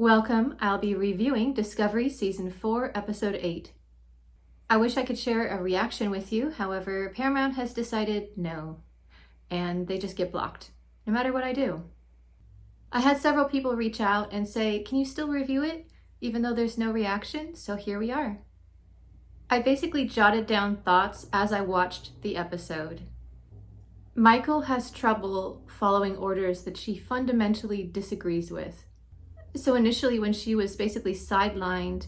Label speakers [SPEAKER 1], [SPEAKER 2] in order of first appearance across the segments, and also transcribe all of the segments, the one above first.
[SPEAKER 1] Welcome, I'll be reviewing Discovery Season 4, Episode 8. I wish I could share a reaction with you, however, Paramount has decided no, and they just get blocked, no matter what I do. I had several people reach out and say, can you still review it, even though there's no reaction? So here we are. I basically jotted down thoughts as I watched the episode. Michael has trouble following orders that she fundamentally disagrees with. So initially when she was basically sidelined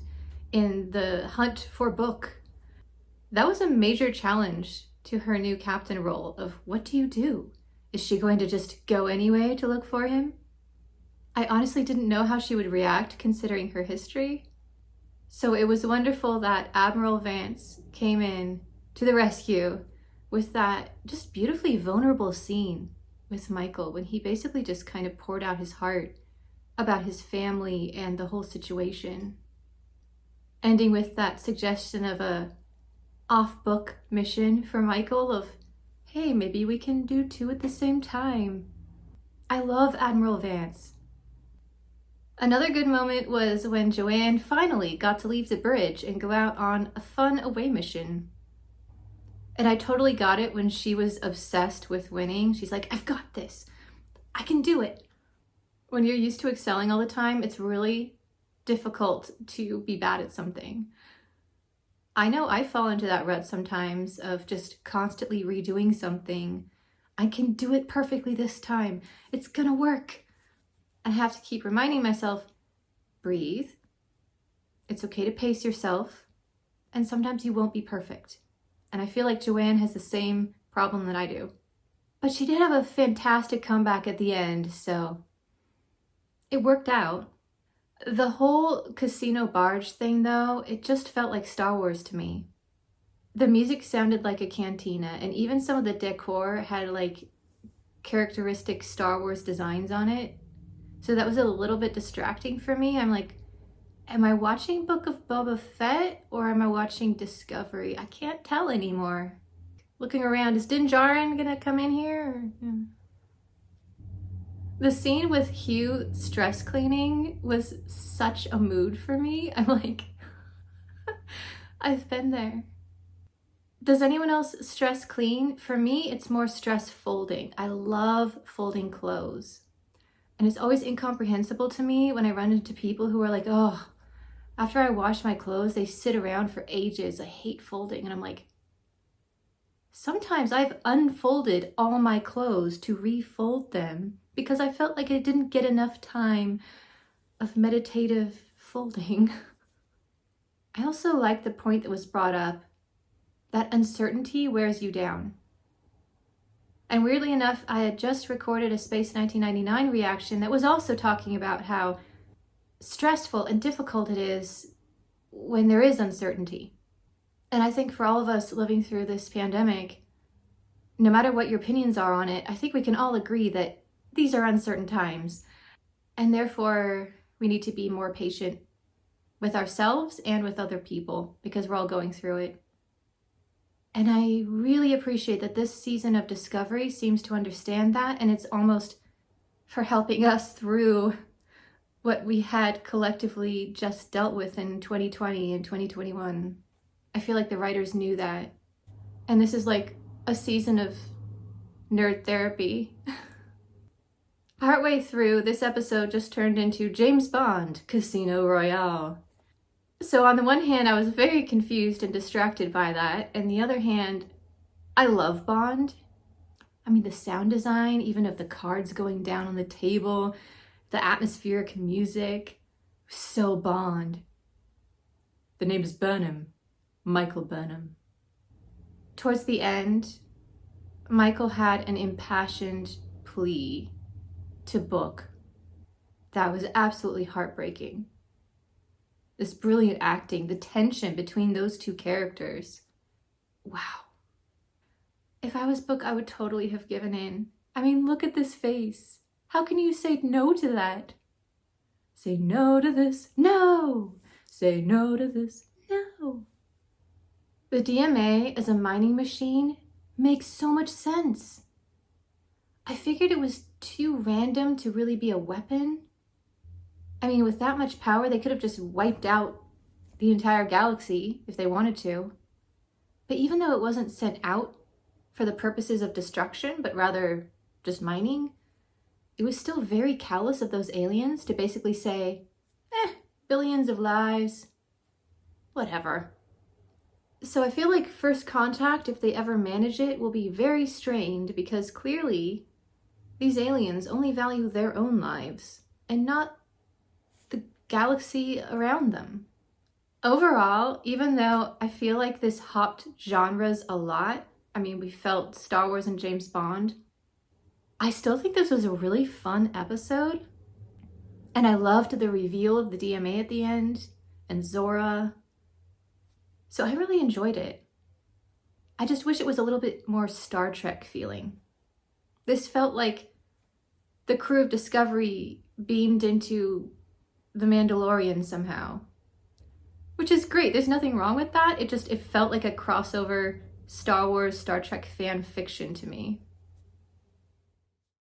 [SPEAKER 1] in the hunt for Book, that was a major challenge to her new captain role of what do you do? Is she going to just go anyway to look for him? I honestly didn't know how she would react considering her history. So it was wonderful that Admiral Vance came in to the rescue with that just beautifully vulnerable scene with Michael when he basically just kind of poured out his heart about his family and the whole situation. Ending with that suggestion of a off-book mission for Michael of, hey, maybe we can do two at the same time. I love Admiral Vance. Another good moment was when Joan finally got to leave the bridge and go out on a fun away mission. And I totally got it when she was obsessed with winning. She's like, I've got this. I can do it. When you're used to excelling all the time, it's really difficult to be bad at something. I know I fall into that rut sometimes of just constantly redoing something. I can do it perfectly this time. It's gonna work. I have to keep reminding myself, breathe. It's okay to pace yourself. And sometimes you won't be perfect. And I feel like Joan has the same problem that I do. But she did have a fantastic comeback at the end, so it worked out. The whole casino barge thing though, it just felt like Star Wars to me. The music sounded like a cantina, and even some of the decor had like characteristic Star Wars designs on it. So that was a little bit distracting for me. I'm like, am I watching Book of Boba Fett or am I watching Discovery? I can't tell anymore. Looking around, is Din Djarin gonna come in here? The scene with Hugh stress cleaning was such a mood for me. I'm like, I've been there. Does anyone else stress clean? For me, it's more stress folding. I love folding clothes. And it's always incomprehensible to me when I run into people who are like, oh, after I wash my clothes, they sit around for ages. I hate folding. And I'm like, sometimes I've unfolded all my clothes to refold them because I felt like I didn't get enough time of meditative folding. I also like the point that was brought up that uncertainty wears you down. And weirdly enough, I had just recorded a Space 1999 reaction that was also talking about how stressful and difficult it is when there is uncertainty. And I think for all of us living through this pandemic, no matter what your opinions are on it, I think we can all agree that these are uncertain times. And therefore, we need to be more patient with ourselves and with other people because we're all going through it. And I really appreciate that this season of Discovery seems to understand that, and it's almost for helping us through what we had collectively just dealt with in 2020 and 2021. I feel like the writers knew that. And this is like a season of nerd therapy. Partway through, this episode just turned into James Bond, Casino Royale. So on the one hand, I was very confused and distracted by that. And the other hand, I love Bond. I mean, the sound design, even of the cards going down on the table, the atmospheric music, so Bond. The name is Burnham, Michael Burnham. Towards the end, Michael had an impassioned plea to Book that was absolutely heartbreaking. This brilliant acting, the tension between those two characters. Wow. If I was Book, I would totally have given in. I mean, look at this face. How can you say no to that? Say no to this, no! Say no to this, no! The DMA as a mining machine makes so much sense. I figured it was too random to really be a weapon. I mean, with that much power, they could have just wiped out the entire galaxy if they wanted to. But even though it wasn't sent out for the purposes of destruction, but rather just mining, it was still very callous of those aliens to basically say, billions of lives, whatever. So I feel like First Contact, if they ever manage it, will be very strained because clearly these aliens only value their own lives and not the galaxy around them. Overall, even though I feel like this hopped genres a lot, I mean, we felt Star Wars and James Bond, I still think this was a really fun episode. And I loved the reveal of the DMA at the end and Zora. So I really enjoyed it. I just wish it was a little bit more Star Trek feeling. This felt like the crew of Discovery beamed into The Mandalorian somehow. Which is great, there's nothing wrong with that. It felt like a crossover Star Wars, Star Trek fan fiction to me.